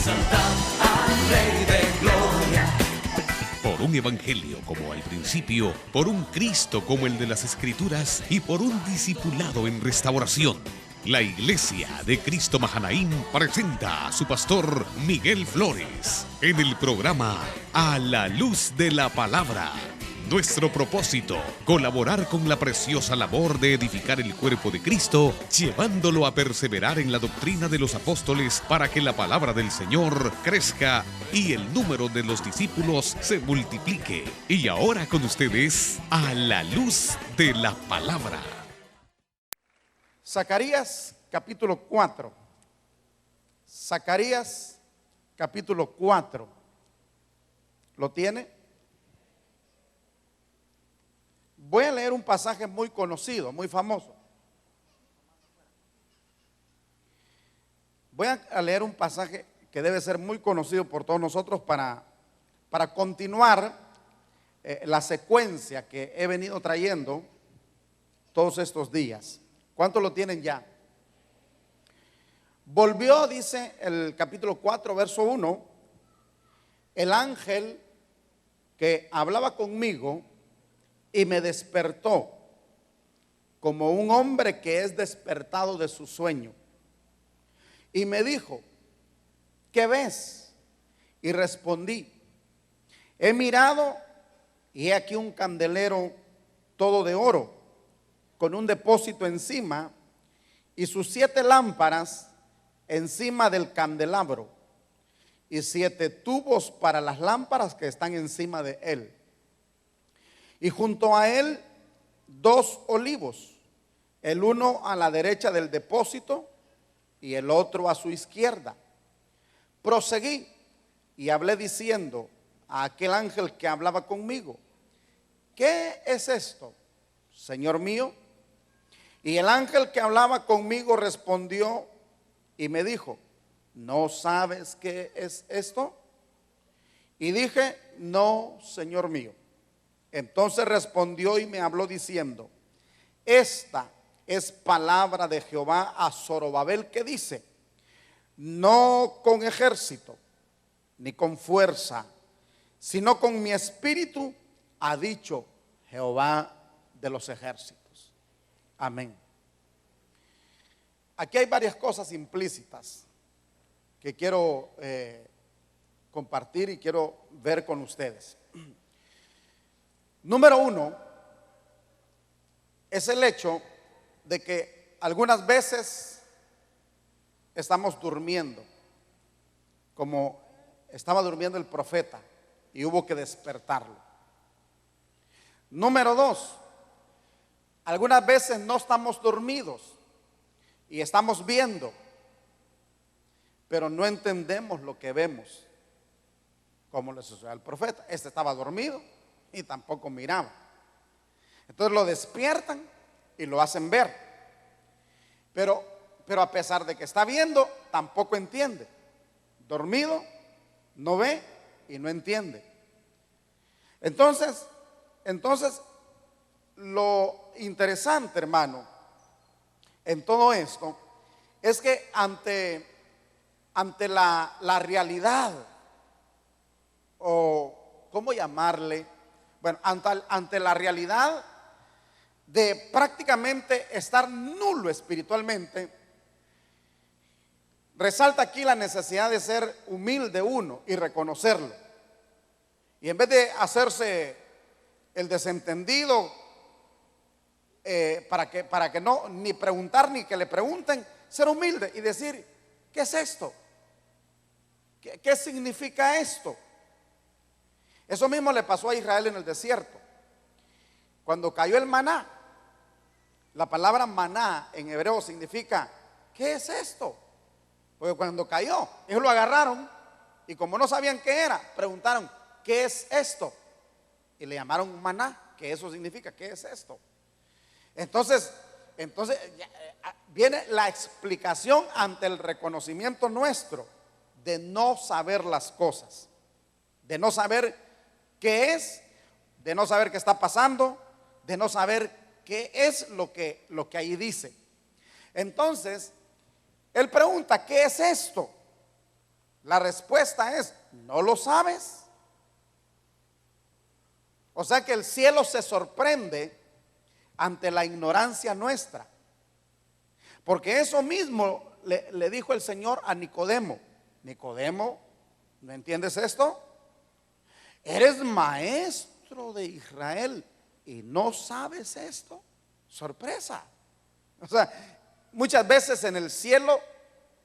exaltad al Rey de Gloria. Por un evangelio como al principio, por un Cristo como el de las Escrituras y por un discipulado en restauración. La Iglesia de Cristo Mahanaim presenta a su pastor Miguel Flores en el programa A la Luz de la Palabra. Nuestro propósito, colaborar con la preciosa labor de edificar el cuerpo de Cristo, llevándolo a perseverar en la doctrina de los apóstoles para que la palabra del Señor crezca y el número de los discípulos se multiplique. Y ahora con ustedes, A la Luz de la Palabra. Zacarías capítulo 4. Zacarías capítulo 4. ¿Lo tiene? Voy a leer un pasaje muy conocido, muy famoso. Voy a leer un pasaje que debe ser muy conocido por todos nosotros para continuar la secuencia que he venido trayendo todos estos días. ¿Cuántos lo tienen ya? Volvió, dice el capítulo 4, verso 1, el ángel que hablaba conmigo y me despertó como un hombre que es despertado de su sueño. Y me dijo, ¿qué ves? Y respondí, he mirado y he aquí un candelero todo de oro, con un depósito encima y sus 7 lámparas encima del candelabro y 7 tubos para las lámparas que están encima de él. Y junto a él 2 olivos, el uno a la derecha del depósito y el otro a su izquierda. Proseguí y hablé diciendo a aquel ángel que hablaba conmigo, ¿qué es esto, Señor mío? Y el ángel que hablaba conmigo respondió y me dijo, ¿no sabes qué es esto? Y dije, no, Señor mío. Entonces respondió y me habló diciendo, esta es palabra de Jehová a Zorobabel que dice, no con ejército ni con fuerza, sino con mi espíritu, ha dicho Jehová de los ejércitos. Amén. Aquí hay varias cosas implícitas que quiero compartir y quiero ver con ustedes. Número 1 es el hecho de que algunas veces estamos durmiendo, como estaba durmiendo el profeta y hubo que despertarlo. Número 2, algunas veces no estamos dormidos y estamos viendo, pero no entendemos lo que vemos, como le sucedió al profeta. Este estaba dormido y tampoco miraba. Entonces lo despiertan y lo hacen ver. Pero a pesar de que está viendo, tampoco entiende. Dormido, no ve y no entiende. Entonces, lo interesante, hermano, en todo esto, es que ante la realidad, o ¿cómo llamarle? Bueno, ante la realidad de prácticamente estar nulo espiritualmente, resalta aquí la necesidad de ser humilde uno y reconocerlo. Y en vez de hacerse el desentendido, para que no ni preguntar ni que le pregunten, ser humilde y decir, ¿qué es esto? ¿Qué significa esto? Eso mismo le pasó a Israel en el desierto. Cuando cayó el maná, la palabra maná en hebreo significa, ¿qué es esto? Porque cuando cayó, ellos lo agarraron y como no sabían qué era, preguntaron, ¿qué es esto? Y le llamaron maná, que eso significa, ¿qué es esto? Entonces viene la explicación ante el reconocimiento nuestro de no saber las cosas, de no saber qué es, de no saber qué está pasando, de no saber qué es lo que ahí dice. Entonces, él pregunta, ¿qué es esto? La respuesta es, ¿no lo sabes? O sea que el cielo se sorprende ante la ignorancia nuestra. Porque eso mismo le dijo el Señor a Nicodemo. Nicodemo, ¿no entiendes esto? Eres maestro de Israel y no sabes esto. Sorpresa. O sea, muchas veces en el cielo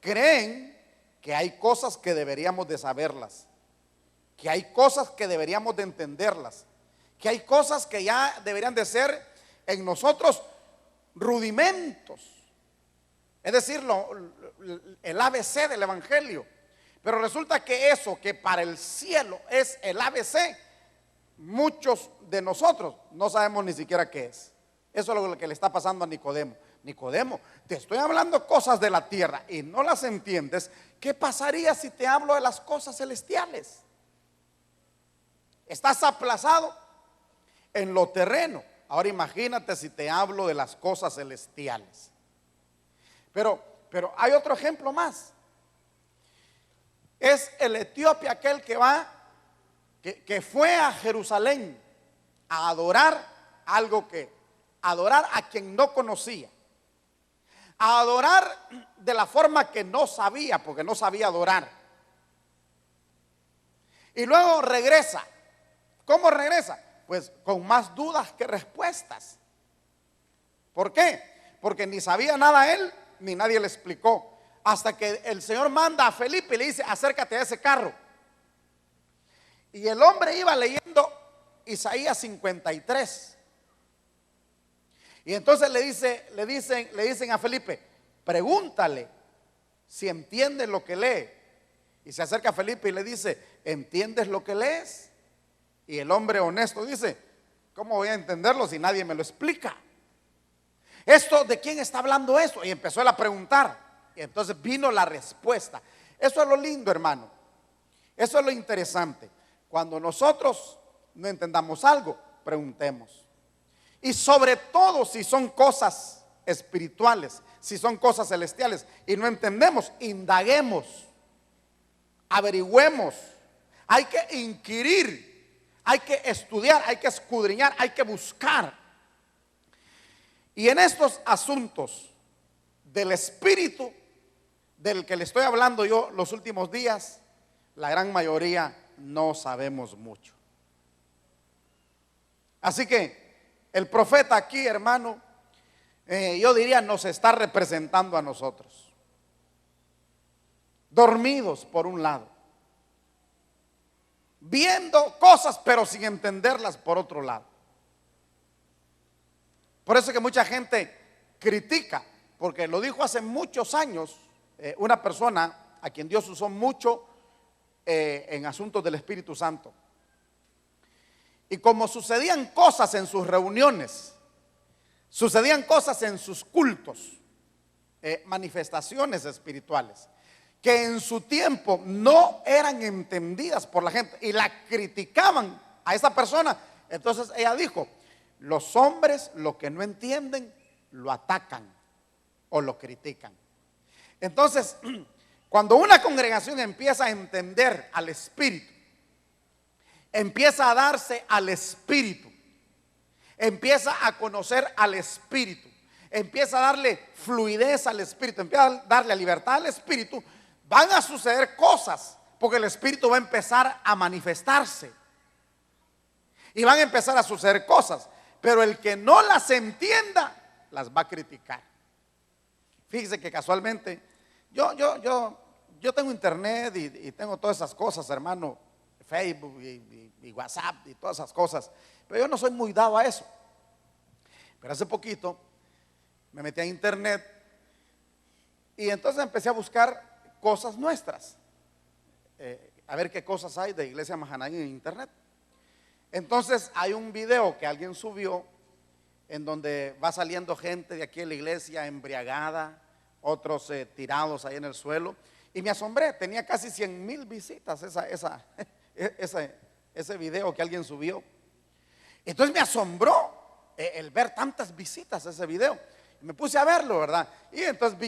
creen que hay cosas que deberíamos de saberlas, que hay cosas que deberíamos de entenderlas, que hay cosas que ya deberían de ser en nosotros rudimentos, es decir, el ABC del Evangelio. Pero resulta que eso que para el cielo es el ABC, muchos de nosotros no sabemos ni siquiera qué es. Eso es lo que le está pasando a Nicodemo. Nicodemo, te estoy hablando cosas de la tierra y no las entiendes. ¿Qué pasaría si te hablo de las cosas celestiales? Estás aplazado en lo terreno. Ahora imagínate si te hablo de las cosas celestiales. Pero hay otro ejemplo más. Es el etíope aquel que fue a Jerusalén a adorar adorar a quien no conocía, a adorar de la forma que no sabía, porque no sabía adorar. Y luego regresa. ¿Cómo regresa? Pues con más dudas que respuestas. ¿Por qué? Porque ni sabía nada él, ni nadie le explicó. Hasta que el Señor manda a Felipe y le dice, acércate a ese carro. Y el hombre iba leyendo Isaías 53. Y entonces le dicen a Felipe, pregúntale si entiende lo que lee. Y se acerca a Felipe y le dice, ¿entiendes lo que lees? Y el hombre honesto dice, ¿cómo voy a entenderlo si nadie me lo explica? ¿Esto de quién está hablando esto? Y empezó él a preguntar. Y entonces vino la respuesta. Eso es lo lindo, hermano. Eso es lo interesante. Cuando nosotros no entendamos algo, preguntemos. Y sobre todo si son cosas espirituales, si son cosas celestiales y no entendemos, indaguemos, averigüemos. Hay que inquirir, hay que estudiar, hay que escudriñar, hay que buscar. Y en estos asuntos del espíritu del que le estoy hablando yo los últimos días, la gran mayoría no sabemos mucho. Así que el profeta aquí, hermano, yo diría nos está representando a nosotros, dormidos por un lado, viendo cosas pero sin entenderlas por otro lado. Por eso que mucha gente critica, porque lo dijo hace muchos años una persona a quien Dios usó mucho en asuntos del Espíritu Santo. Y como sucedían cosas en sus reuniones, sucedían cosas en sus cultos, manifestaciones espirituales, que en su tiempo no eran entendidas por la gente y la criticaban a esa persona. Entonces ella dijo, los hombres lo que no entienden lo atacan o lo critican. Entonces, cuando una congregación empieza a entender al Espíritu, empieza a darse al Espíritu, empieza a conocer al Espíritu, empieza a darle fluidez al Espíritu, empieza a darle libertad al Espíritu, van a suceder cosas, porque el Espíritu va a empezar a manifestarse y van a empezar a suceder cosas, pero el que no las entienda las va a criticar. Fíjese que casualmente yo tengo internet y tengo todas esas cosas, hermano, Facebook y WhatsApp y todas esas cosas, pero yo no soy muy dado a eso. Pero hace poquito me metí a internet y entonces empecé a buscar cosas nuestras, a ver qué cosas hay de Iglesia Mahanaim en internet. Entonces hay un video que alguien subió en donde va saliendo gente de aquí en la iglesia embriagada, otros tirados ahí en el suelo, y me asombré, tenía casi 100,000 visitas ese video que alguien subió. Entonces me asombró el ver tantas visitas a ese video. Me puse a verlo, ¿verdad? Y entonces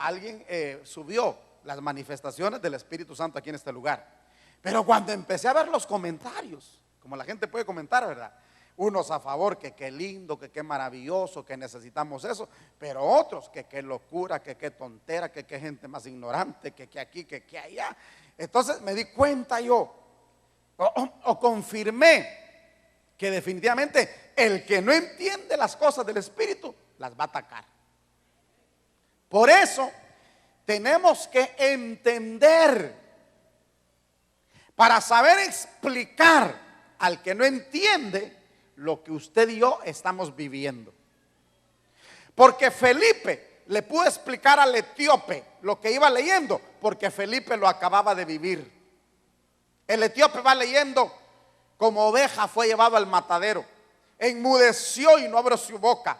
alguien subió las manifestaciones del Espíritu Santo aquí en este lugar. Pero cuando empecé a ver los comentarios, como la gente puede comentar, ¿verdad? Unos a favor, que qué lindo, que qué maravilloso, que necesitamos eso, pero otros que qué locura, que qué tontera, que qué gente más ignorante, que aquí, que allá. Entonces me di cuenta yo, o confirmé, que definitivamente el que no entiende las cosas del Espíritu las va a atacar. Por eso tenemos que entender, para saber explicar al que no entiende lo que usted y yo estamos viviendo. Porque Felipe le pudo explicar al etíope lo que iba leyendo, porque Felipe lo acababa de vivir. El etíope va leyendo: como oveja fue llevado al matadero, enmudeció y no abrió su boca.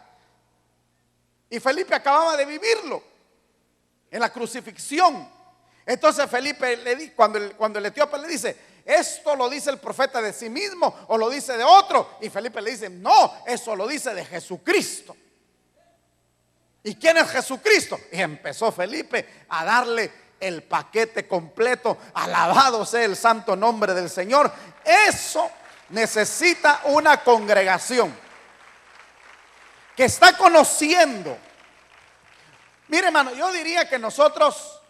Y Felipe acababa de vivirlo en la crucifixión. Entonces Felipe le dice, cuando el etíope le dice: ¿esto lo dice el profeta de sí mismo o lo dice de otro? Y Felipe le dice: no, eso lo dice de Jesucristo. ¿Y quién es Jesucristo? Y empezó Felipe a darle el paquete completo. Alabado sea el santo nombre del Señor. Eso necesita una congregación que está conociendo. Mire, hermano, yo diría que nosotros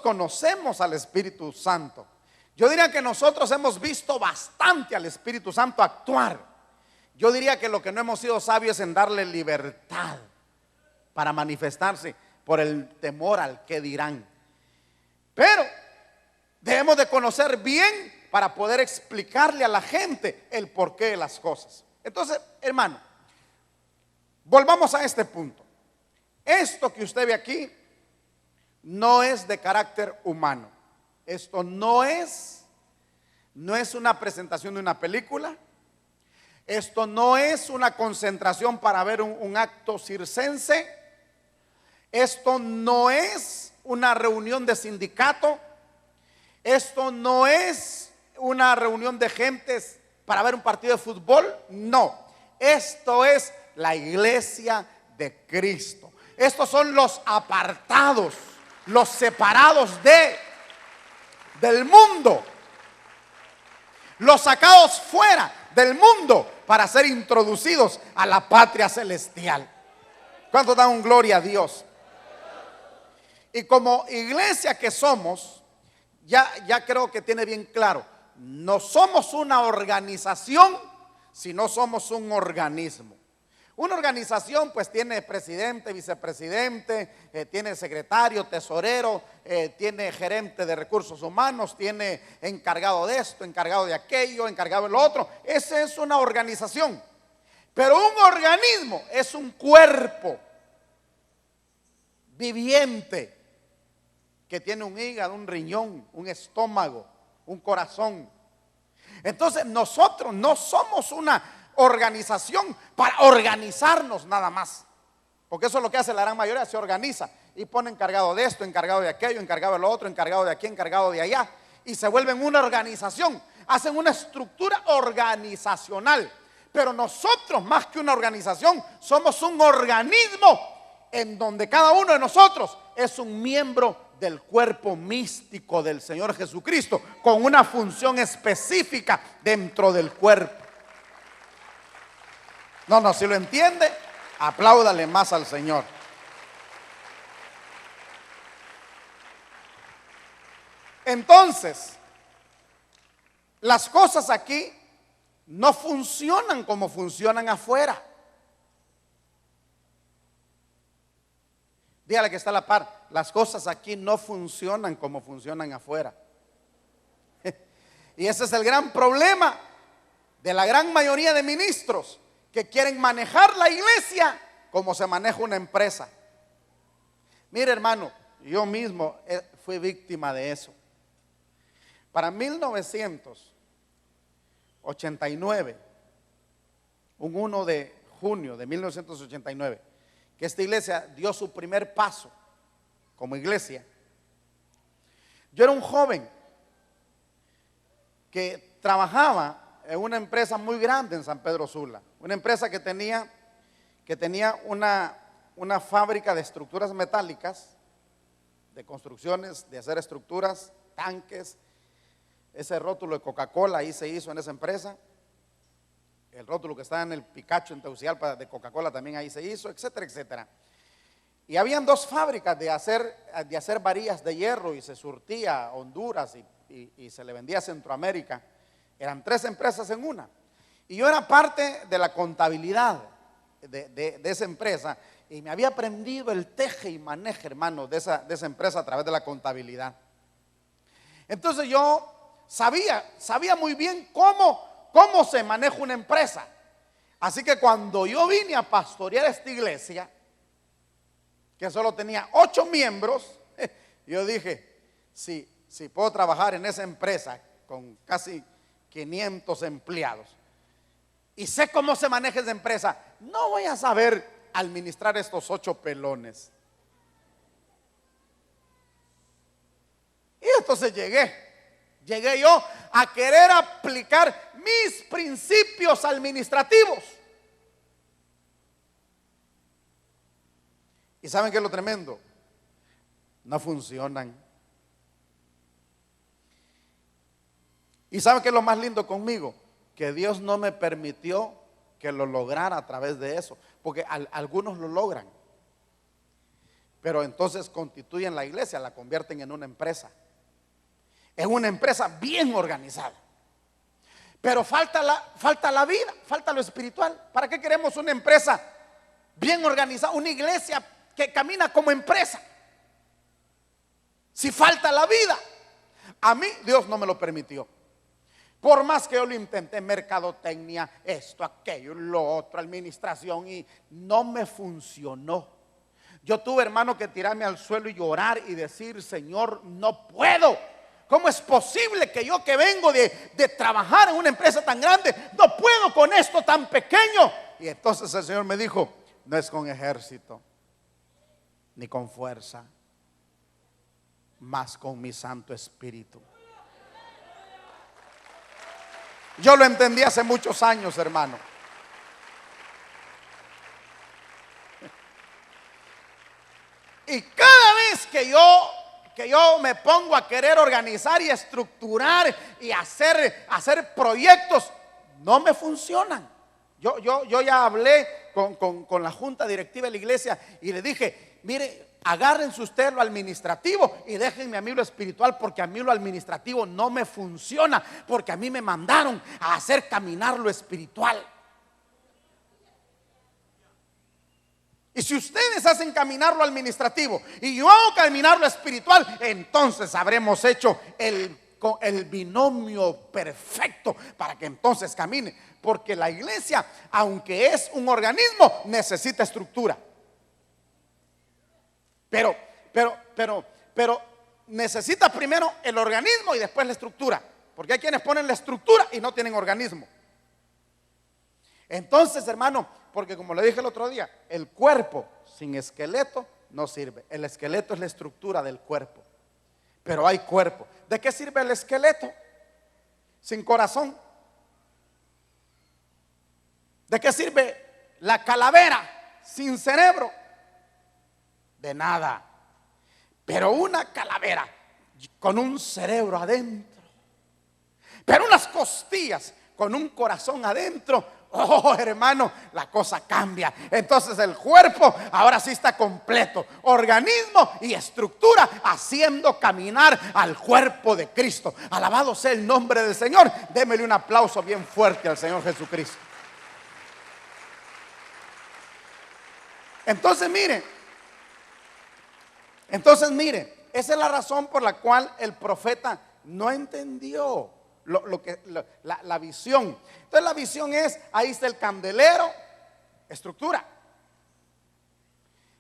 conocemos al Espíritu Santo. Yo diría que nosotros hemos visto bastante al Espíritu Santo actuar. Yo diría que lo que no hemos sido sabios es en darle libertad para manifestarse por el temor al que dirán. Pero debemos de conocer bien para poder explicarle a la gente el porqué de las cosas. Entonces, hermano, volvamos a este punto. Esto que usted ve aquí no es de carácter humano. Esto no es una presentación de una película. Esto no es una concentración para ver un acto circense. Esto no es una reunión de sindicato. Esto no es una reunión de gentes para ver un partido de fútbol. No, esto es la iglesia de Cristo. Estos son los apartados, los separados del mundo, los sacados fuera del mundo para ser introducidos a la patria celestial. ¿Cuántos dan gloria a Dios? Y como iglesia que somos, ya creo que tiene bien claro, no somos una organización, sino somos un organismo. Una organización pues tiene presidente, vicepresidente, tiene secretario, tesorero, tiene gerente de recursos humanos, tiene encargado de esto, encargado de aquello, encargado de lo otro. Esa es una organización. Pero un organismo es un cuerpo viviente que tiene un hígado, un riñón, un estómago, un corazón. Entonces nosotros no somos una organización para organizarnos nada más, porque eso es lo que hace la gran mayoría, se organiza y pone encargado de esto, encargado de aquello, encargado de lo otro, encargado de aquí, encargado de allá, y se vuelven una organización, hacen una estructura organizacional. Pero nosotros, más que una organización, somos un organismo en donde cada uno de nosotros es un miembro del cuerpo místico del Señor Jesucristo, con una función específica dentro del cuerpo. No, si lo entiende, apláudale más al Señor. Entonces, las cosas aquí no funcionan como funcionan afuera. Dígale que está a la par, las cosas aquí no funcionan como funcionan afuera. Y ese es el gran problema de la gran mayoría de ministros que quieren manejar la iglesia como se maneja una empresa. Mire, hermano, yo mismo fui víctima de eso. Para 1989, un 1 de junio de 1989, que esta iglesia dio su primer paso como iglesia. Yo era un joven que trabajaba en una empresa muy grande en San Pedro Sula, una empresa que tenía una fábrica de estructuras metálicas de construcciones, de hacer estructuras, tanques. Ese rótulo de Coca-Cola ahí se hizo en esa empresa. El rótulo que está en el Picacho en Tegucigalpa de Coca-Cola también ahí se hizo, etcétera, etcétera. Y habían dos fábricas de hacer varillas de hierro, y se surtía a Honduras y se le vendía a Centroamérica. Eran 3 empresas en una. Y yo era parte de la contabilidad de esa empresa, y me había aprendido el teje y maneje, hermano, de esa empresa a través de la contabilidad. Entonces yo sabía muy bien cómo se maneja una empresa. Así que cuando yo vine a pastorear esta iglesia, que solo tenía 8 miembros, yo dije, si puedo trabajar en esa empresa con casi 500 empleados y sé cómo se maneja esa empresa, no voy a saber administrar estos 8 pelones. Y entonces llegué yo a querer aplicar mis principios administrativos. ¿Y saben qué es lo tremendo? No funcionan. ¿Y saben qué es lo más lindo conmigo? Que Dios no me permitió que lo lograra a través de eso, porque algunos lo logran, pero entonces constituyen la iglesia, la convierten en una empresa. Es una empresa bien organizada, pero falta la vida, falta lo espiritual. ¿Para qué queremos una empresa bien organizada, una iglesia que camina como empresa, si falta la vida? A mí Dios no me lo permitió. Por más que yo lo intenté, mercadotecnia, esto, aquello, lo otro, administración, y no me funcionó. Yo tuve, hermano, que tirarme al suelo y llorar y decir, Señor, no puedo. ¿Cómo es posible que yo, que vengo de trabajar en una empresa tan grande, no puedo con esto tan pequeño? Y entonces el Señor me dijo, no es con ejército ni con fuerza, mas con mi Santo Espíritu. Yo lo entendí hace muchos años, hermano. Y cada vez que yo me pongo a querer organizar y estructurar y hacer proyectos, no me funcionan. Yo ya hablé con la junta directiva de la iglesia y le dije, mire, agárrense ustedes lo administrativo y déjenme a mí lo espiritual, porque a mí lo administrativo no me funciona, porque a mí me mandaron a hacer caminar lo espiritual. Y si ustedes hacen caminar lo administrativo y yo hago caminar lo espiritual, entonces habremos hecho el binomio perfecto para que entonces camine. Porque la iglesia, aunque es un organismo, necesita estructura. Pero necesita primero el organismo y después la estructura, porque hay quienes ponen la estructura y no tienen organismo. Entonces, hermano, porque como le dije el otro día, el cuerpo sin esqueleto no sirve. El esqueleto es la estructura del cuerpo, pero hay cuerpo. ¿De qué sirve el esqueleto sin corazón? ¿De qué sirve la calavera sin cerebro? De nada. Pero una calavera con un cerebro adentro, pero unas costillas con un corazón adentro, oh, hermano, la cosa cambia. Entonces el cuerpo ahora sí está completo, organismo y estructura, haciendo caminar al cuerpo de Cristo. Alabado sea el nombre del Señor. Démele un aplauso bien fuerte al Señor Jesucristo. Entonces mire, esa es la razón por la cual el profeta no entendió la visión. Entonces la visión es, ahí está el candelero, estructura.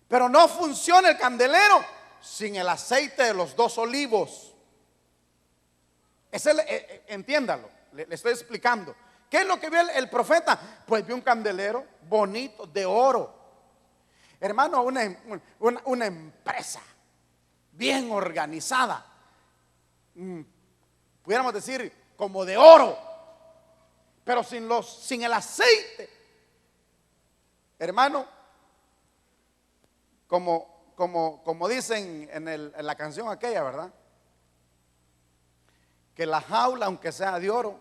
Pero no funciona el candelero sin el aceite de los 2 olivos. Entiéndalo, le estoy explicando. ¿Qué es lo que vio el profeta? Pues vio un candelero bonito de oro. Hermano, una empresa bien organizada, pudiéramos decir como de oro, pero sin el aceite, hermano, como como dicen en la canción aquella, ¿verdad? Que la jaula, aunque sea de oro,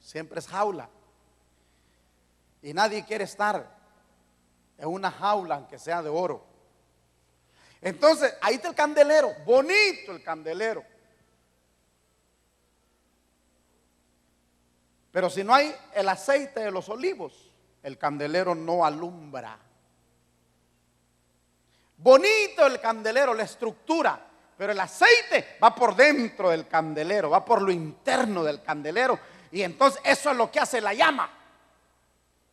siempre es jaula. Y nadie quiere estar en una jaula, aunque sea de oro. Entonces, ahí está el candelero, bonito el candelero. Pero si no hay el aceite de los olivos, el candelero no alumbra. Bonito el candelero, la estructura, pero el aceite va por dentro del candelero, va por lo interno del candelero. Y entonces eso es lo que hace la llama.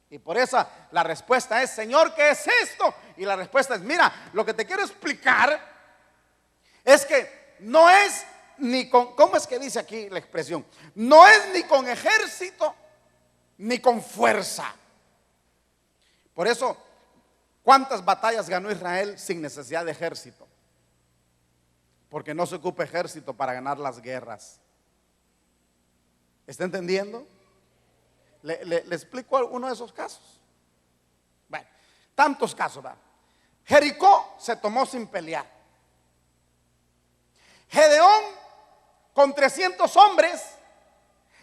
Y por eso la respuesta es: Señor, ¿qué es esto? Y la respuesta es: mira, lo que te quiero explicar es que no es ni con, ¿cómo es que dice aquí la expresión? No es ni con ejército ni con fuerza. Por eso, ¿cuántas batallas ganó Israel sin necesidad de ejército? Porque no se ocupa ejército para ganar las guerras. ¿Está entendiendo? Le explico uno de esos casos. Bueno, tantos casos, ¿verdad? Jericó se tomó sin pelear. Gedeón, con 300 hombres,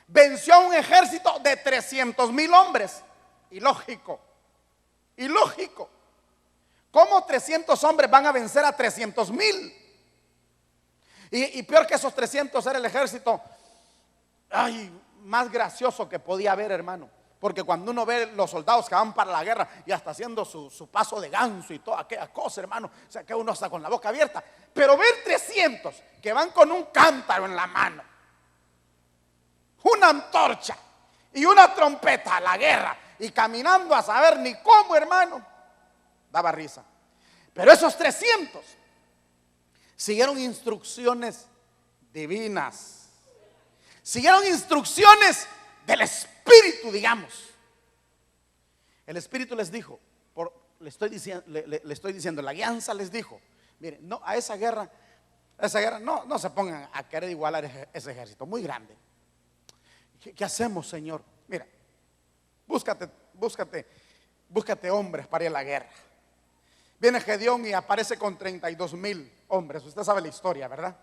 venció a un ejército de 300,000 hombres. Ilógico. ¿Cómo 300 hombres van a vencer a 300,000? Y peor que esos 300 era el ejército, más gracioso que podía haber, hermano. Porque cuando uno ve los soldados que van para la guerra y hasta haciendo su paso de ganso y toda aquella cosa, hermano, o sea, que uno está con la boca abierta. Pero ver 300 que van con un cántaro en la mano, una antorcha y una trompeta a la guerra y caminando a saber ni cómo, hermano, daba risa. Pero esos 300 siguieron instrucciones divinas, siguieron instrucciones del Espíritu, digamos. El Espíritu les dijo, le estoy diciendo, la guianza les dijo: miren, no, a esa guerra no se pongan a querer igualar ese ejército muy grande. ¿Qué hacemos, Señor? Mira, búscate hombres para ir a la guerra. Viene Gedeón y aparece con 32,000 hombres. Usted sabe la historia, ¿verdad?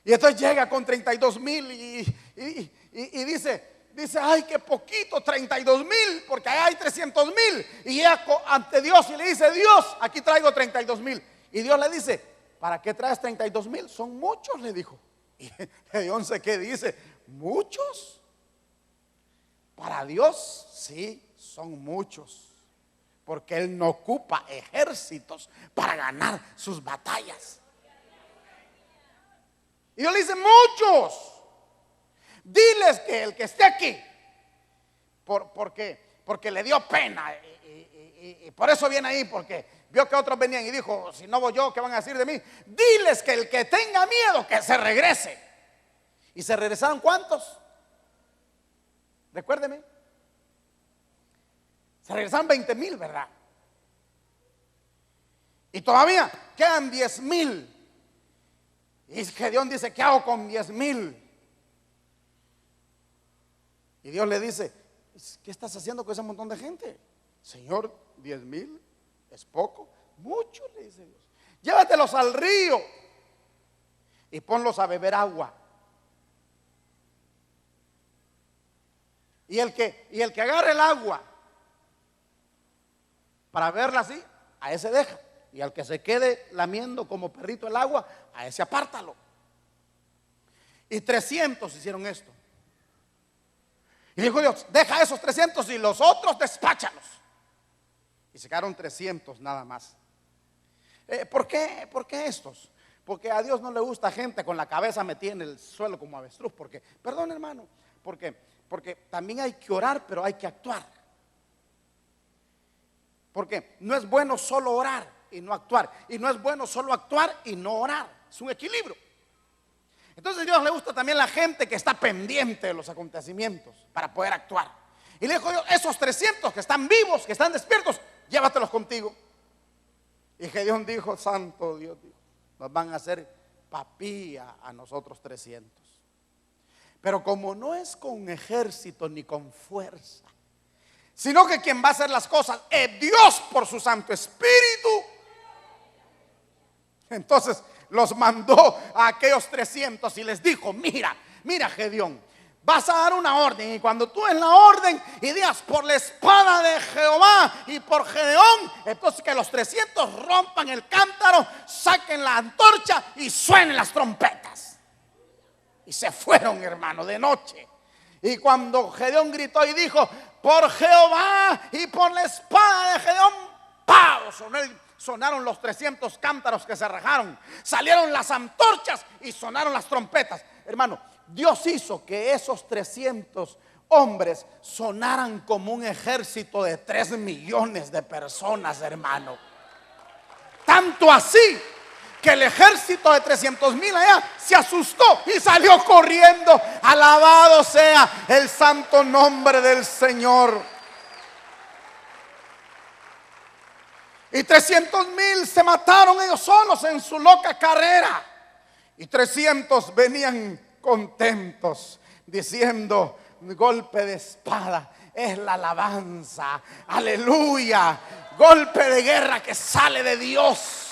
Y entonces llega con 32,000 y dice: ay, qué poquito, 32,000, porque allá hay 300,000. Y llega ante Dios y le dice: Dios, aquí traigo 32,000. Y Dios le dice: ¿para qué traes 32,000? Son muchos, le dijo. Y Gedeón se queda y dice: ¿muchos? Para Dios sí, son muchos. Porque Él no ocupa ejércitos para ganar sus batallas. Y Dios le dice: muchos. Diles que el que esté aquí, porque le dio pena y por eso viene ahí, porque vio que otros venían y dijo: si no voy yo, ¿qué van a decir de mí? Diles que el que tenga miedo, que se regrese. ¿Y se regresaron cuántos? Recuérdeme. Se regresaron 20,000, ¿verdad? Y todavía quedan 10,000. Y Gedeón dice: ¿qué hago con 10,000? Y Dios le dice: ¿qué estás haciendo con ese montón de gente? Señor, 10,000 es poco. Mucho, le dice Dios. Llévatelos al río y ponlos a beber agua. Y el que agarre el agua para verla así, a ese deja. Y al que se quede lamiendo como perrito el agua, a ese apártalo. Y 300 hicieron esto. Y dijo Dios: deja esos 300 y los otros despáchalos. Y se quedaron 300 nada más. ¿Por qué estos? Porque a Dios no le gusta gente con la cabeza metida en el suelo como avestruz. Porque, perdón, hermano, porque también hay que orar, pero hay que actuar. Porque no es bueno solo orar y no actuar. Y no es bueno solo actuar y no orar. Es un equilibrio. Entonces a Dios le gusta también la gente que está pendiente de los acontecimientos para poder actuar. Y le dijo Dios: esos 300 que están vivos, que están despiertos, llévatelos contigo. Y Gedeón dijo: santo Dios, nos van a hacer papilla a nosotros 300. Pero como no es con ejército ni con fuerza, sino que quien va a hacer las cosas es Dios por su Santo Espíritu. Entonces los mandó a aquellos 300 y les dijo: mira Gedeón, vas a dar una orden, y cuando tú en la orden y digas por la espada de Jehová y por Gedeón, entonces que los 300 rompan el cántaro, saquen la antorcha y suenen las trompetas. Y se fueron, hermano, de noche. Y cuando Gedeón gritó y dijo: por Jehová y por la espada de Gedeón, ¡pau! Sonaron los 300 cántaros que se rajaron, salieron las antorchas y sonaron las trompetas. Hermano, Dios hizo que esos 300 hombres sonaran como un ejército de 3 millones de personas, hermano. Tanto así que el ejército de 300,000 allá se asustó y salió corriendo. Alabado sea el santo nombre del Señor. Y 300,000 se mataron ellos solos en su loca carrera. Y 300 venían contentos, diciendo: golpe de espada es la alabanza, aleluya, golpe de guerra que sale de Dios.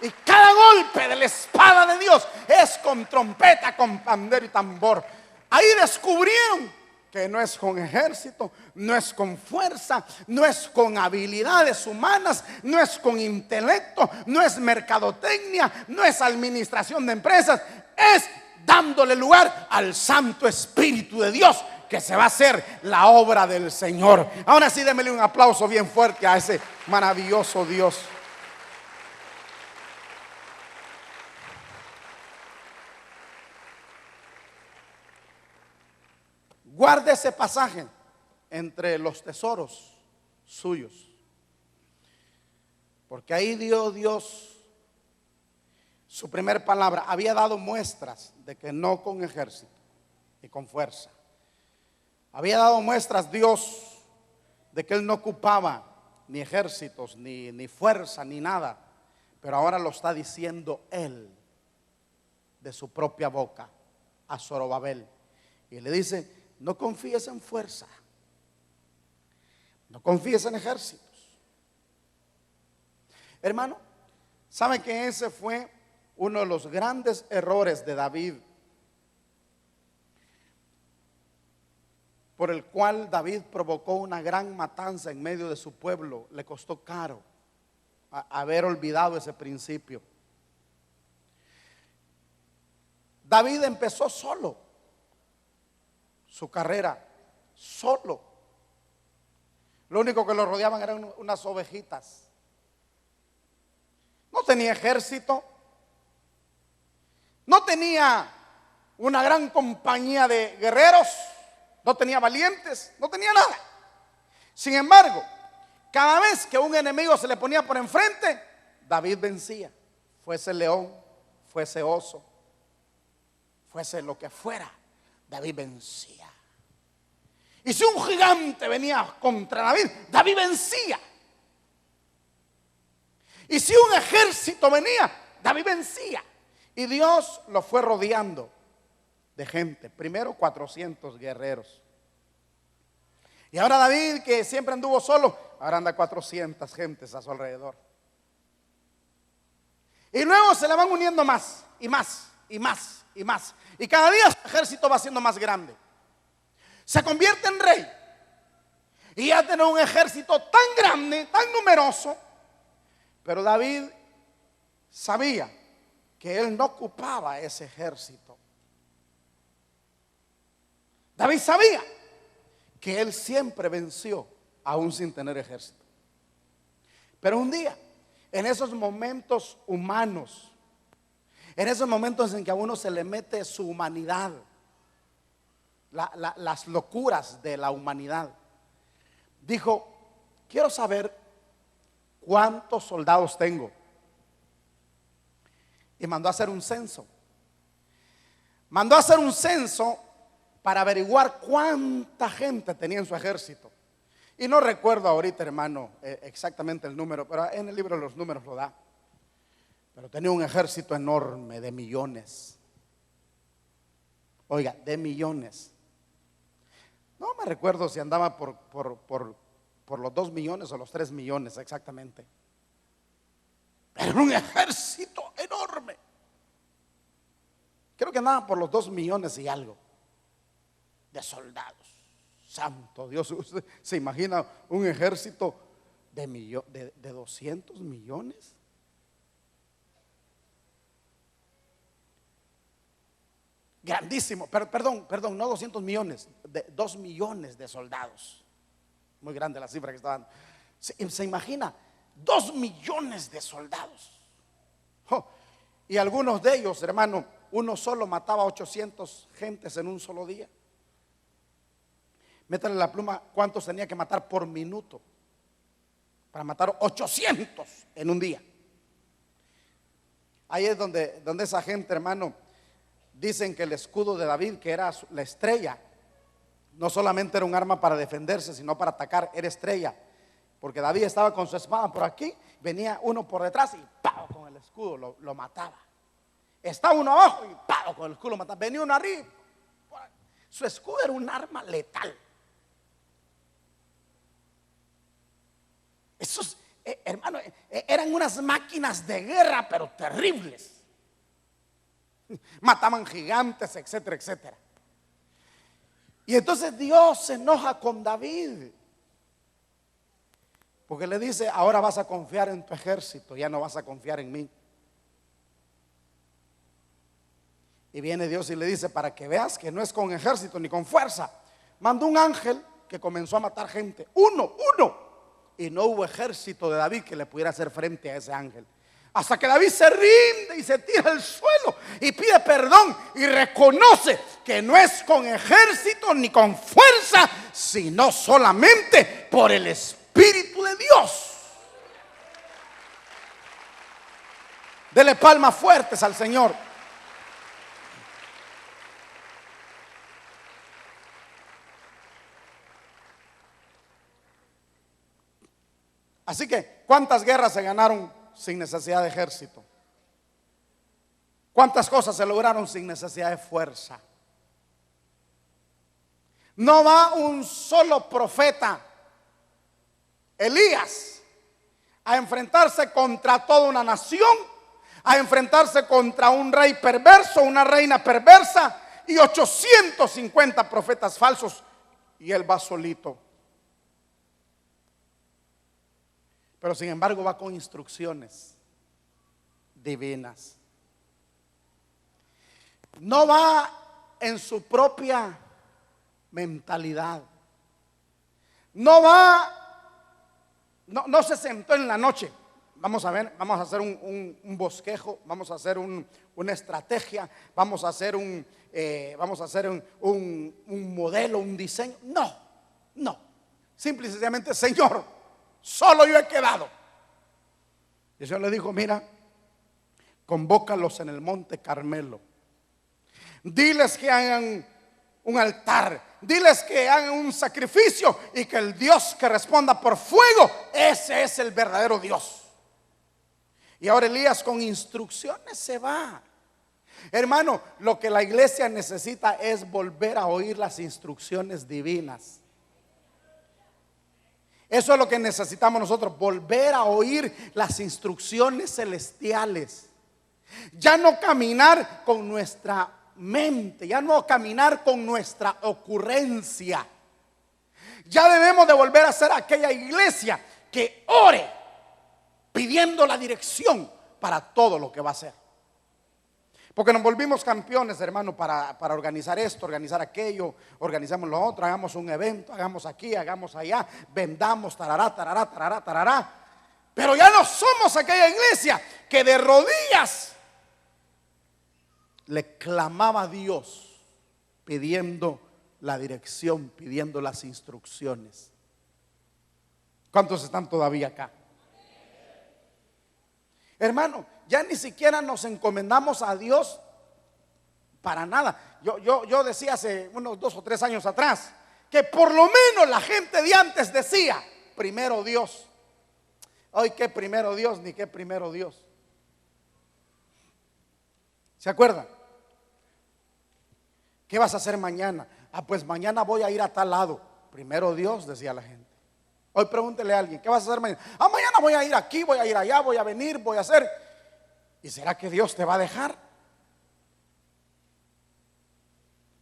Y cada golpe de la espada de Dios es con trompeta, con pandero y tambor. Ahí descubrieron que no es con ejército, no es con fuerza, no es con habilidades humanas, no es con intelecto, no es mercadotecnia, no es administración de empresas, es dándole lugar al Santo Espíritu de Dios, que se va a hacer la obra del Señor. Ahora sí, démele un aplauso bien fuerte a ese maravilloso Dios. Guarde ese pasaje entre los tesoros suyos, porque ahí dio Dios su primer palabra. Había dado muestras de que no con ejército y con fuerza. Había dado muestras Dios de que Él no ocupaba ni ejércitos, ni fuerza, ni nada. Pero ahora lo está diciendo Él de su propia boca a Zorobabel. Y le dice: no confíes en fuerza, no confíes en ejércitos. Hermano, ¿sabe que ese fue uno de los grandes errores de David? Por el cual David provocó una gran matanza en medio de su pueblo. Le costó caro haber olvidado ese principio. David empezó solo su carrera, solo. Lo único que lo rodeaban eran unas ovejitas. No tenía ejército, no tenía una gran compañía de guerreros, no tenía valientes, no tenía nada. Sin embargo, cada vez que un enemigo se le ponía por enfrente, David vencía. Fuese león, fuese oso, fuese lo que fuera, David vencía. Y si un gigante venía contra David, David vencía. Y si un ejército venía, David vencía. Y Dios lo fue rodeando de gente. Primero 400 guerreros. Y ahora David, que siempre anduvo solo, ahora anda 400 gentes a su alrededor. Y luego se le van uniendo más y más y más y más. Y cada día su ejército va siendo más grande. Se convierte en rey. Y ya tiene un ejército tan grande, tan numeroso. Pero David sabía que él no ocupaba ese ejército. David sabía que él siempre venció aún sin tener ejército. Pero un día, en esos momentos humanos, en esos momentos en que a uno se le mete su humanidad, las locuras de la humanidad, dijo: quiero saber cuántos soldados tengo. Y mandó a hacer un censo. Mandó a hacer un censo para averiguar cuánta gente tenía en su ejército. Y no recuerdo ahorita, hermano, exactamente el número, pero en el libro de los números lo da. Pero tenía un ejército enorme de millones. Oiga, de millones. No me recuerdo si andaba por los 2 millones o los 3 millones exactamente. Pero era un ejército enorme. Creo que andaba por los 2 millones y algo de soldados. Santo Dios, ¿usted se imagina un ejército de 200 millones? Grandísimo, perdón, no 200 millones, de 2 millones de soldados. Muy grande la cifra que está dando. ¿Se imagina? 2 millones de soldados. Oh, y algunos de ellos, hermano, uno solo mataba 800 gentes en un solo día. Métale la pluma, ¿cuántos tenía que matar por minuto? Para matar 800 en un día. Ahí es donde esa gente, hermano, dicen que el escudo de David, que era la estrella, no solamente era un arma para defenderse, sino para atacar, era estrella. Porque David estaba con su espada por aquí, venía uno por detrás y ¡pau! Con el escudo lo mataba. Estaba uno abajo y ¡pau! Con el escudo lo mataba. Venía uno arriba. Su escudo era un arma letal. Esos, hermano, eran unas máquinas de guerra, pero terribles. Mataban gigantes, etcétera, etcétera. Y entonces Dios se enoja con David, porque le dice: ahora vas a confiar en tu ejército, ya no vas a confiar en mí. Y viene Dios y le dice: para que veas que no es con ejército ni con fuerza, mandó un ángel que comenzó a matar gente, uno, y no hubo ejército de David que le pudiera hacer frente a ese ángel. Hasta que David se rinde y se tira al suelo y pide perdón y reconoce que no es con ejército ni con fuerza, sino solamente por el Espíritu de Dios. Dele palmas fuertes al Señor. Así que, ¿cuántas guerras se ganaron sin necesidad de ejército? ¿Cuántas cosas se lograron sin necesidad de fuerza? No va un solo profeta, Elías, a enfrentarse contra toda una nación, a enfrentarse contra un rey perverso, una reina perversa y 850 profetas falsos, y él va solito. Pero sin embargo va con instrucciones divinas. No va en su propia mentalidad. No se sentó en la noche. Vamos a ver, vamos a hacer un bosquejo, vamos a hacer una estrategia, vamos a hacer un modelo, un diseño. No. Simple y sencillamente: Señor, solo yo he quedado. Y el Señor le dijo: mira, convócalos en el monte Carmelo. Diles que hagan un altar. Diles que hagan un sacrificio y que el Dios que responda por fuego, ese es el verdadero Dios. Y ahora Elías con instrucciones se va. Hermano, lo que la iglesia necesita es volver a oír las instrucciones divinas. Eso es lo que necesitamos nosotros, volver a oír las instrucciones celestiales. Ya no caminar con nuestra mente, ya no caminar con nuestra ocurrencia. Ya debemos de volver a ser aquella iglesia que ore pidiendo la dirección para todo lo que va a hacer. Porque nos volvimos campeones, hermano, para organizar esto, organizar aquello, organizamos lo otro, hagamos un evento, hagamos aquí, hagamos allá, vendamos, tarará. Pero ya no somos aquella iglesia que de rodillas le clamaba a Dios pidiendo la dirección, pidiendo las instrucciones. ¿Cuántos están todavía acá? Hermano, ya ni siquiera nos encomendamos a Dios para nada. Yo decía hace unos 2 o 3 años atrás que por lo menos la gente de antes decía: primero Dios. Hoy qué primero Dios, ni qué primero Dios. ¿Se acuerdan? ¿Qué vas a hacer mañana? Ah, pues mañana voy a ir a tal lado. Primero Dios, decía la gente. Hoy pregúntele a alguien, ¿qué vas a hacer mañana? Ah, mañana voy a ir aquí, voy a ir allá, voy a venir, voy a hacer. ¿Y será que Dios te va a dejar?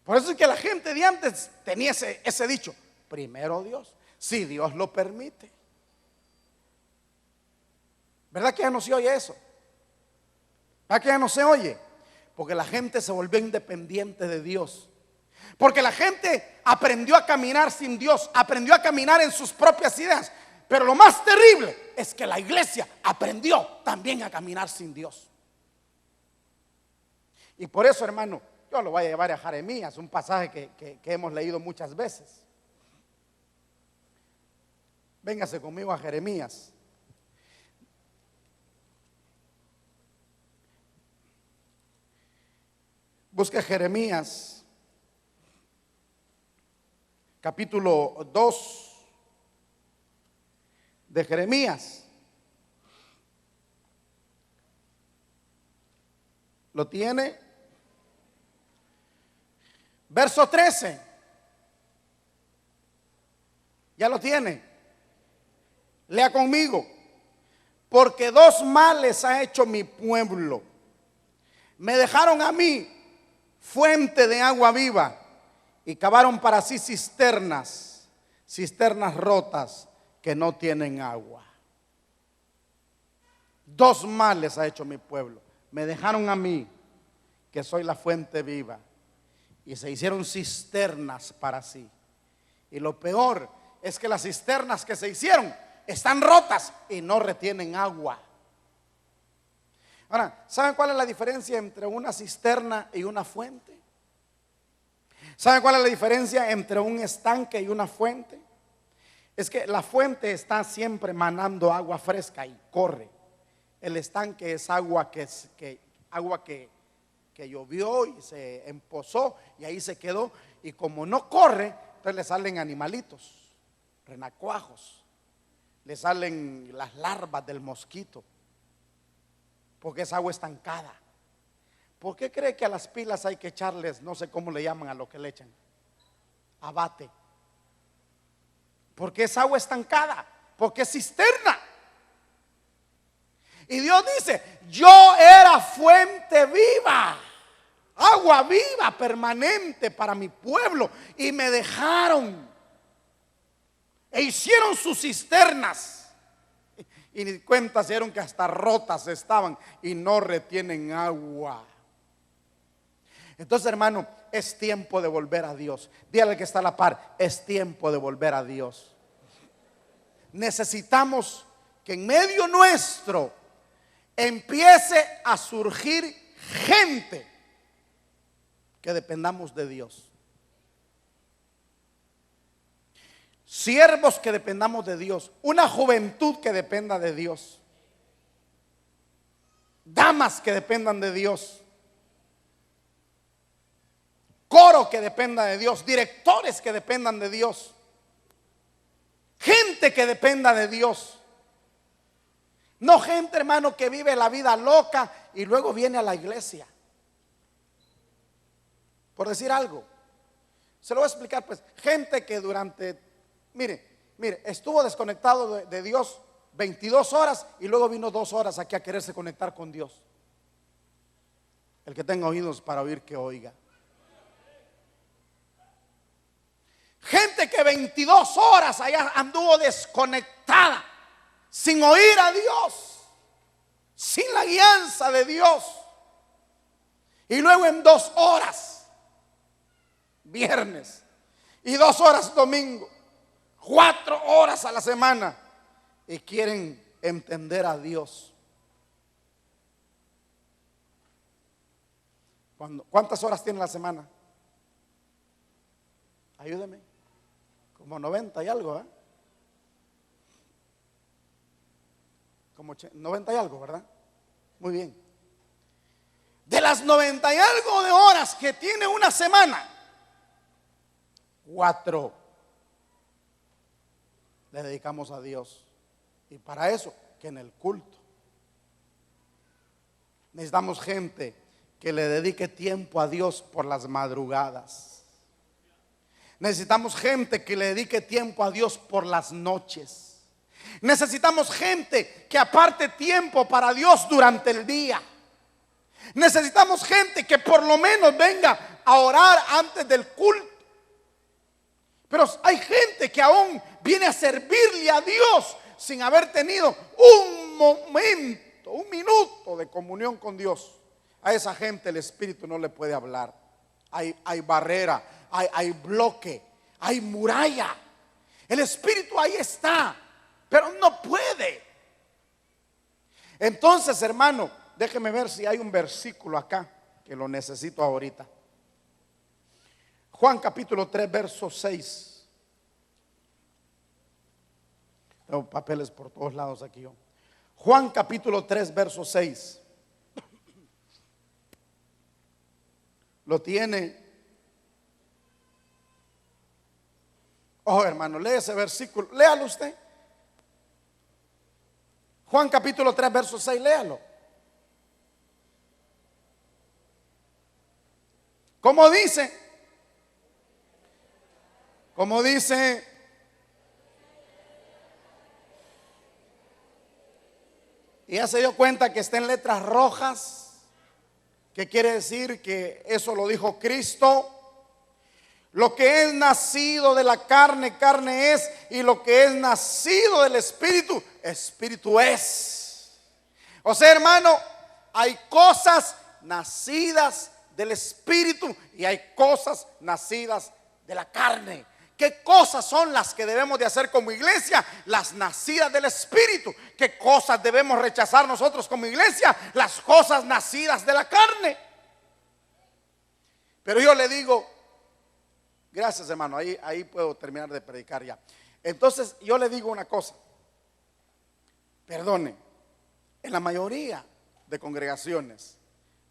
Por eso es que la gente de antes tenía ese dicho, primero Dios, si Dios lo permite. ¿Verdad que ya no se oye eso? ¿Verdad que ya no se oye? Porque la gente se volvió independiente de Dios. Porque la gente aprendió a caminar sin Dios, aprendió a caminar en sus propias ideas. Pero lo más terrible es que la iglesia aprendió también a caminar sin Dios. Y por eso, hermano, yo lo voy a llevar a Jeremías, un pasaje que hemos leído muchas veces. Véngase conmigo a Jeremías. Busque Jeremías, capítulo 2 de Jeremías. ¿Lo tiene? Verso 13. ¿Ya lo tiene? Lea conmigo. Porque dos males ha hecho mi pueblo. Me dejaron a mí fuente de agua viva y cavaron para sí cisternas rotas que no tienen agua. Dos males ha hecho mi pueblo. Me dejaron a mí, que soy la fuente viva, y se hicieron cisternas para sí. Y lo peor es que las cisternas que se hicieron están rotas y no retienen agua. Ahora, ¿saben cuál es la diferencia entre una cisterna y una fuente? ¿Saben cuál es la diferencia entre un estanque y una fuente? Es que la fuente está siempre manando agua fresca y corre. El estanque es agua que llovió y se empozó y ahí se quedó. Y como no corre, entonces le salen animalitos, renacuajos, le salen las larvas del mosquito, porque es agua estancada. ¿Por qué cree que a las pilas hay que echarles, no sé cómo le llaman a lo que le echan? Abate. Porque es agua estancada, porque es cisterna. Y Dios dice, yo era fuente viva, agua viva, permanente para mi pueblo. Y me dejaron e hicieron sus cisternas. Y ni cuenta se dieron que hasta rotas estaban y no retienen agua. Entonces, hermano, es tiempo de volver a Dios. Dígale que está a la par, es tiempo de volver a Dios. Necesitamos que en medio nuestro empiece a surgir gente que dependamos de Dios. Siervos que dependamos de Dios. Una juventud que dependa de Dios. Damas que dependan de Dios. Coro que dependa de Dios. Directores que dependan de Dios. Gente que dependa de Dios. No gente, hermano, que vive la vida loca y luego viene a la iglesia. Por decir algo. Se lo voy a explicar pues. Gente que Mire, estuvo desconectado de Dios 22 horas y luego vino 2 horas aquí a quererse conectar con Dios. El que tenga oídos para oír, que oiga. Gente que 22 horas allá anduvo desconectada, sin oír a Dios, sin la guianza de Dios. Y luego en 2 horas, viernes, y 2 horas domingo. 4 horas a la semana y quieren entender a Dios. ¿Cuántas horas tiene la semana? Ayúdeme. Como 90 y algo, ¿eh? Como 90 y algo, ¿verdad? Muy bien. De las 90 y algo de horas que tiene una semana, 4 le dedicamos a Dios. Y para eso, que en el culto necesitamos gente que le dedique tiempo a Dios por las madrugadas. Necesitamos gente que le dedique tiempo a Dios por las noches. Necesitamos gente que aparte tiempo para Dios durante el día. Necesitamos gente que por lo menos venga a orar antes del culto. Pero hay gente que aún viene a servirle a Dios sin haber tenido un momento, un minuto de comunión con Dios. A esa gente el Espíritu no le puede hablar. Hay barrera, hay bloque, hay muralla. El Espíritu ahí está, pero no puede. Entonces, hermano, déjeme ver si hay un versículo acá que lo necesito ahorita. Juan capítulo 3, verso 6. Tengo papeles por todos lados aquí yo. Juan capítulo 3, verso 6. ¿Lo tiene? Oh, hermano, lee ese versículo. Léalo usted. Juan capítulo 3, verso 6, léalo. ¿Cómo dice? ¿Cómo dice? Y ya se dio cuenta que está en letras rojas. ¿Qué quiere decir? Que eso lo dijo Cristo. Lo que es nacido de la carne, carne es. Y lo que es nacido del Espíritu, Espíritu es. O sea, hermano, hay cosas nacidas del Espíritu y hay cosas nacidas de la carne. ¿Qué cosas son las que debemos de hacer como iglesia? Las nacidas del Espíritu. ¿Qué cosas debemos rechazar nosotros como iglesia? Las cosas nacidas de la carne. Pero yo le digo, gracias hermano, ahí puedo terminar de predicar ya. Entonces yo le digo una cosa, perdone, en la mayoría de congregaciones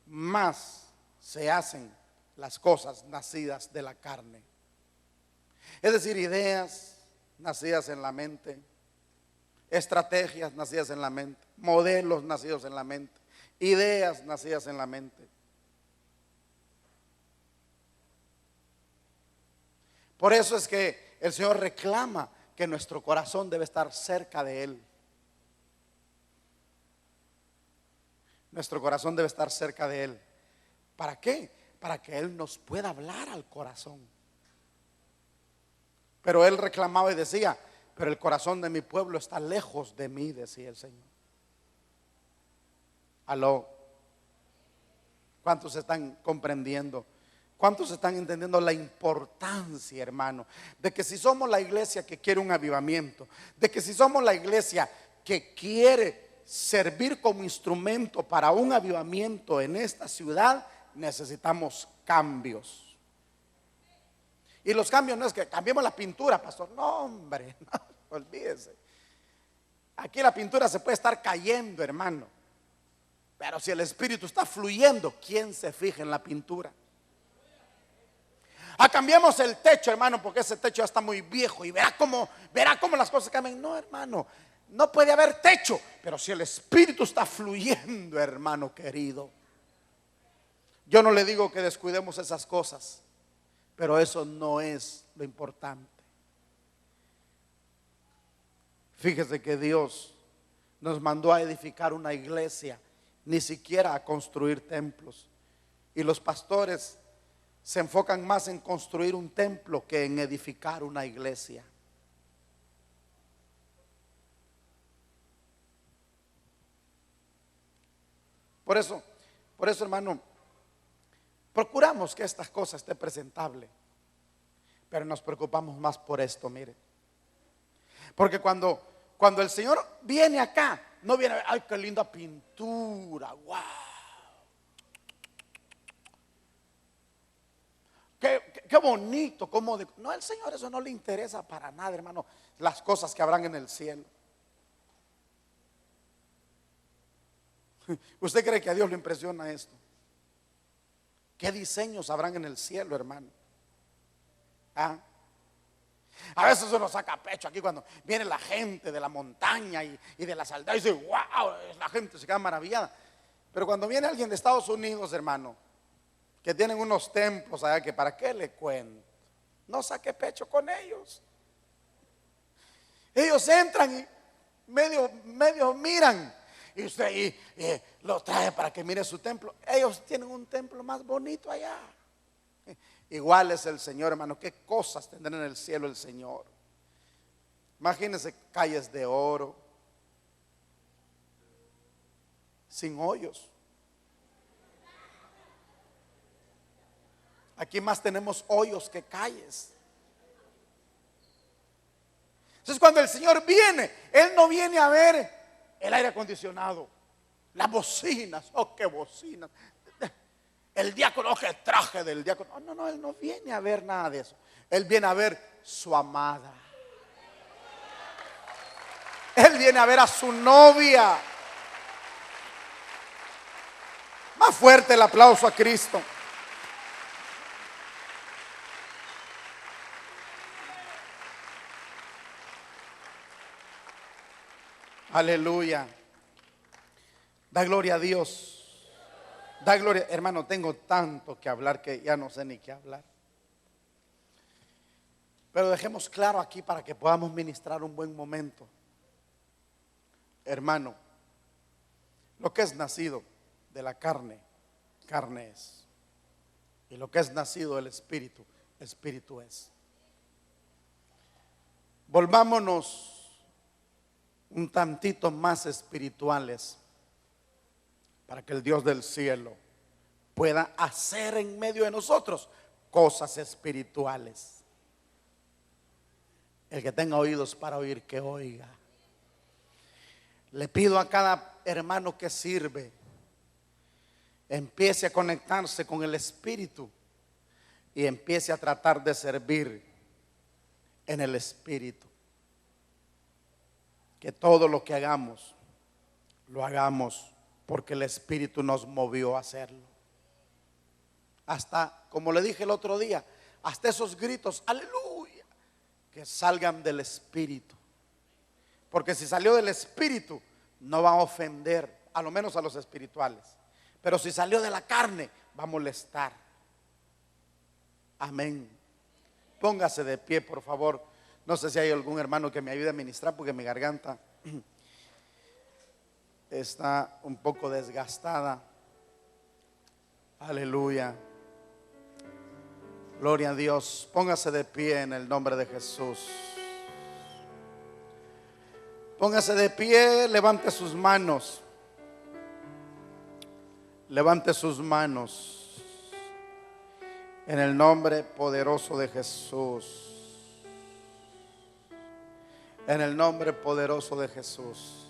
más se hacen las cosas nacidas de la carne. Es decir, ideas nacidas en la mente, estrategias nacidas en la mente, modelos nacidos en la mente, ideas nacidas en la mente. Por eso es que el Señor reclama que nuestro corazón debe estar cerca de Él. Nuestro corazón debe estar cerca de Él. ¿Para qué? Para que Él nos pueda hablar al corazón. Pero Él reclamaba y decía, pero el corazón de mi pueblo está lejos de mí, decía el Señor. Aló. ¿Cuántos están comprendiendo? ¿Cuántos están entendiendo la importancia, hermano, de que si somos la iglesia que quiere un avivamiento, de que si somos la iglesia que quiere servir como instrumento para un avivamiento en esta ciudad, necesitamos cambios? Y los cambios no es que cambiemos la pintura, pastor. No, hombre, no, olvídese. Aquí la pintura se puede estar cayendo, hermano. Pero si el Espíritu está fluyendo, ¿quién se fija en la pintura? Cambiemos el techo, hermano, porque ese techo ya está muy viejo y verá cómo las cosas cambian. No, hermano, no puede haber techo, pero si el Espíritu está fluyendo, hermano querido. Yo no le digo que descuidemos esas cosas, pero eso no es lo importante. Fíjese que Dios nos mandó a edificar una iglesia, ni siquiera a construir templos. Y los pastores se enfocan más en construir un templo que en edificar una iglesia. Por eso, hermano, procuramos que estas cosas esté presentable, pero nos preocupamos más por esto, mire. Porque cuando el Señor viene acá, no viene, ay, qué linda pintura, wow. Qué bonito, no, al Señor eso no le interesa para nada, hermano, las cosas que habrán en el cielo. ¿Usted cree que a Dios le impresiona esto? ¿Qué diseños habrán en el cielo, hermano? A veces uno saca pecho aquí cuando viene la gente de la montaña y de las aldeas y dice, wow, la gente se queda maravillada. Pero cuando viene alguien de Estados Unidos, hermano, que tienen unos templos allá, que para qué le cuento, no saque pecho con ellos. Ellos entran y medio miran, y usted lo trae para que mire su templo. Ellos tienen un templo más bonito allá. Igual es el Señor, hermano. Qué cosas tendrá en el cielo el Señor. Imagínense calles de oro, sin hoyos. Aquí más tenemos hoyos que calles. Entonces cuando el Señor viene, Él no viene a ver el aire acondicionado, las bocinas. Oh, qué bocinas. El diácono, oh, qué traje del diácono. No, Él no viene a ver nada de eso. Él viene a ver su amada. Él viene a ver a su novia. Más fuerte el aplauso a Cristo. Aleluya. Da gloria a Dios. Da gloria. Hermano, tengo tanto que hablar que ya no sé ni qué hablar. Pero dejemos claro aquí para que podamos ministrar un buen momento. Hermano, lo que es nacido de la carne, carne es. Y lo que es nacido del Espíritu, Espíritu es. Volvámonos un tantito más espirituales para que el Dios del cielo pueda hacer en medio de nosotros cosas espirituales. El que tenga oídos para oír, que oiga. Le pido a cada hermano que sirve, empiece a conectarse con el Espíritu y empiece a tratar de servir en el Espíritu. Que todo lo que hagamos, lo hagamos porque el Espíritu nos movió a hacerlo. Hasta, como le dije el otro día, hasta esos gritos, aleluya, que salgan del Espíritu. Porque si salió del Espíritu, no va a ofender, a lo menos a los espirituales. Pero si salió de la carne, va a molestar. Amén. Póngase de pie, por favor. No sé si hay algún hermano que me ayude a ministrar, porque mi garganta está un poco desgastada. Aleluya. Gloria a Dios. Póngase de pie en el nombre de Jesús. Póngase de pie, levante sus manos. Levante sus manos en el nombre poderoso de Jesús. En el nombre poderoso de Jesús.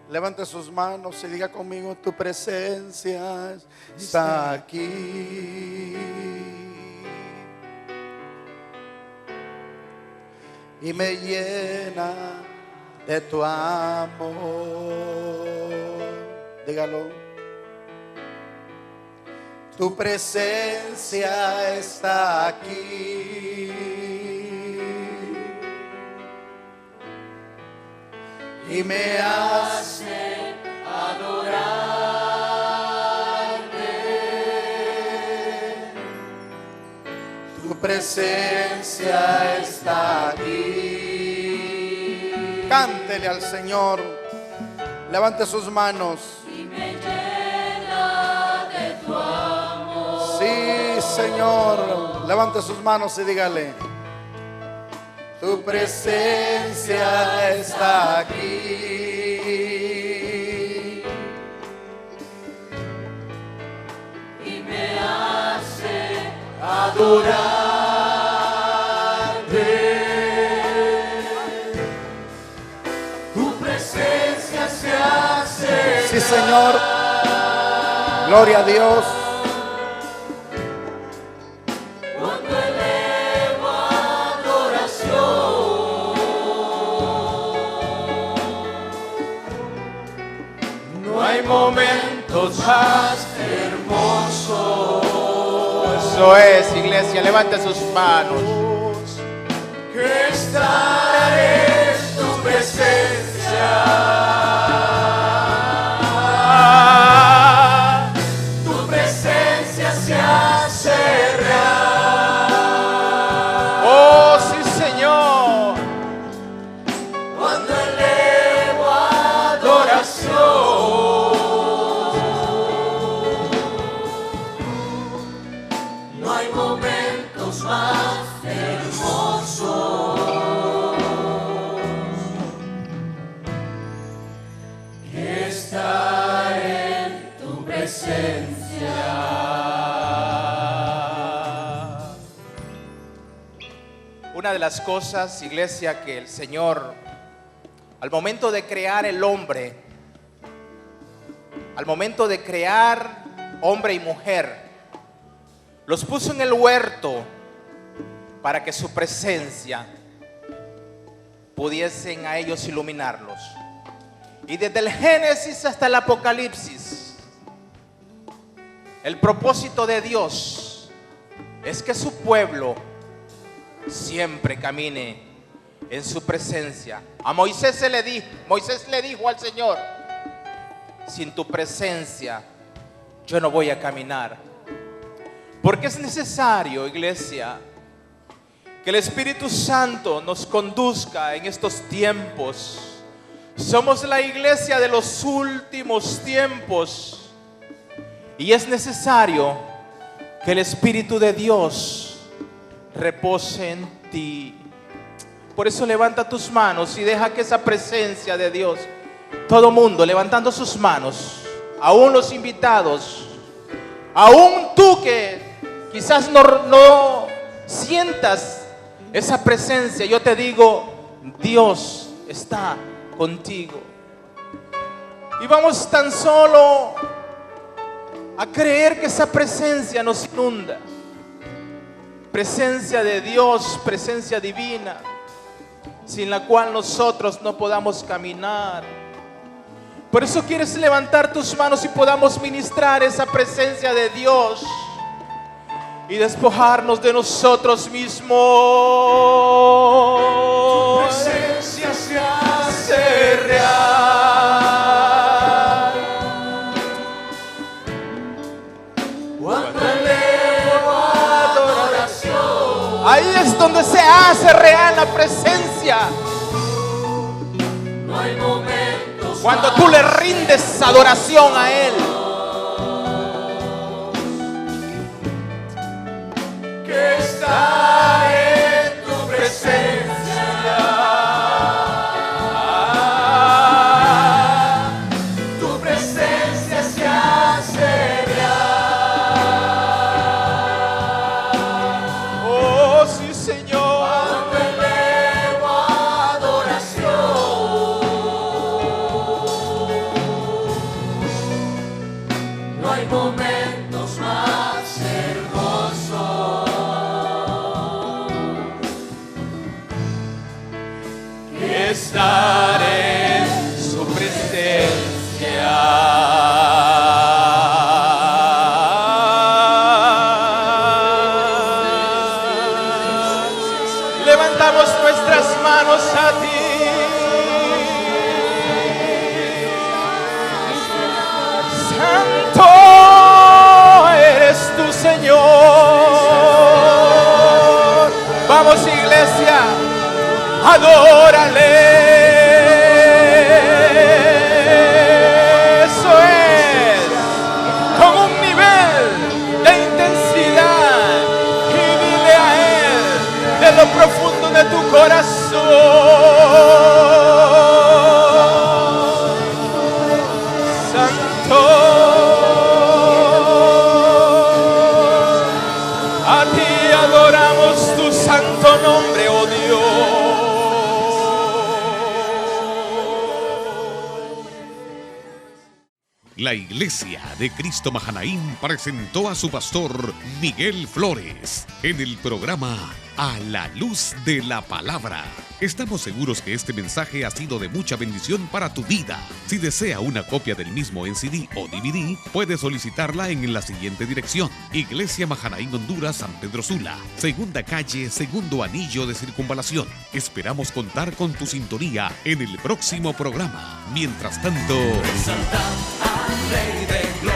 Levante sus manos y diga conmigo: tu presencia está aquí. Y me llena de tu amor. Dígalo. Tu presencia está aquí. Y me hace adorarte. Tu presencia está aquí. Cántele al Señor. Levante sus manos. Y me llena de tu amor. Sí, Señor. Levante sus manos y dígale: tu presencia está aquí. Y me hace Adorarte. tu presencia se hace. Sí, Señor. Gloria a Dios. Cuando elevo adoración, no hay momentos más hermosos. Eso es, iglesia, levante sus manos. Que estar en tu presencia. real. Tu presencia se hace real. Oh, sí, Señor. Cuando elevo adoración, no hay momentos más hermosos que estar en tu presencia. Una de las cosas, iglesia, que el Señor, al momento de crear el hombre, al momento de crear hombre y mujer, los puso en el huerto para que su presencia pudiesen a ellos iluminarlos. Y desde el Génesis hasta el Apocalipsis, el propósito de Dios es que su pueblo siempre camine en su presencia. A Moisés le dijo al Señor: sin tu presencia yo no voy a caminar. Porque es necesario, iglesia, que el Espíritu Santo nos conduzca en estos tiempos. Somos la iglesia de los últimos tiempos y es necesario que el Espíritu de Dios repose en ti. Por eso levanta tus manos y deja que esa presencia de Dios, todo mundo levantando sus manos, aún los invitados, aún tú que quizás no sientas esa presencia, yo te digo, Dios está contigo. Y vamos tan solo a creer que esa presencia nos inunda. Presencia de Dios, presencia divina, sin la cual nosotros no podamos caminar. Por eso quieres levantar tus manos y podamos ministrar esa presencia de Dios y despojarnos de nosotros mismos. Tu presencia se hace real. Cuando elevo adoración, Ahí es donde se hace real la presencia. no hay momentos Cuando tú le rindes adoración a Él. que estar en tu presencia. Tu presencia se hace real. Oh, sí, Señor. Cuando elevo adoración, no hay momentos más hermosos que estar en Su presencia. Levantamos nuestras manos a ti. Santo eres tu Señor. Vamos, iglesia, adórale. Eso es, con un nivel de intensidad, y dile a Él de lo profundo de tu corazón: Santo, a ti adoramos tu santo nombre, oh Dios. La Iglesia de Cristo Mahanaim presentó a su pastor Miguel Flores en el programa A la luz de la palabra. Estamos seguros que este mensaje ha sido de mucha bendición para tu vida. Si desea una copia del mismo en CD o DVD, puede solicitarla en la siguiente dirección: Iglesia Mahanaim Honduras, San Pedro Sula, segunda calle, segundo anillo de circunvalación. Esperamos contar con tu sintonía en el próximo programa. Mientras tanto, Exaltad al Rey de Gloria.